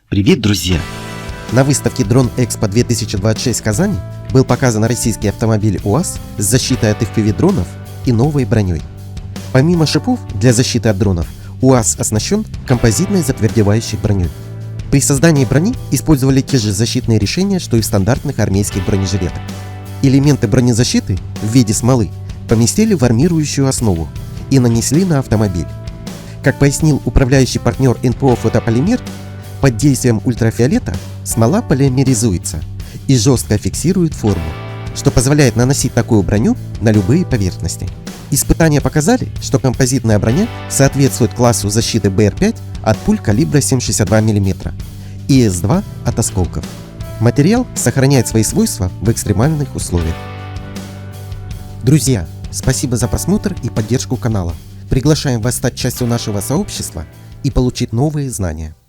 Привет, друзья! На выставке Дрон Экспо 2026 в Казани был показан российский автомобиль УАЗ с защитой от FPV-дронов и новой броней. Помимо шипов для защиты от дронов, УАЗ оснащен композитной затвердевающей броней. При создании брони использовали те же защитные решения, что и в стандартных армейских бронежилетах. Элементы бронезащиты в виде смолы поместили в армирующую основу и нанесли на автомобиль. Как пояснил управляющий партнер НПО «Фотополимер», под действием ультрафиолета смола полимеризуется и жестко фиксирует форму, что позволяет наносить такую броню на любые поверхности. Испытания показали, что композитная броня соответствует классу защиты БР-5 от пуль калибра 7,62 мм и С-2 от осколков. Материал сохраняет свои свойства в экстремальных условиях. Друзья, спасибо за просмотр и поддержку канала. Приглашаем вас стать частью нашего сообщества и получить новые знания.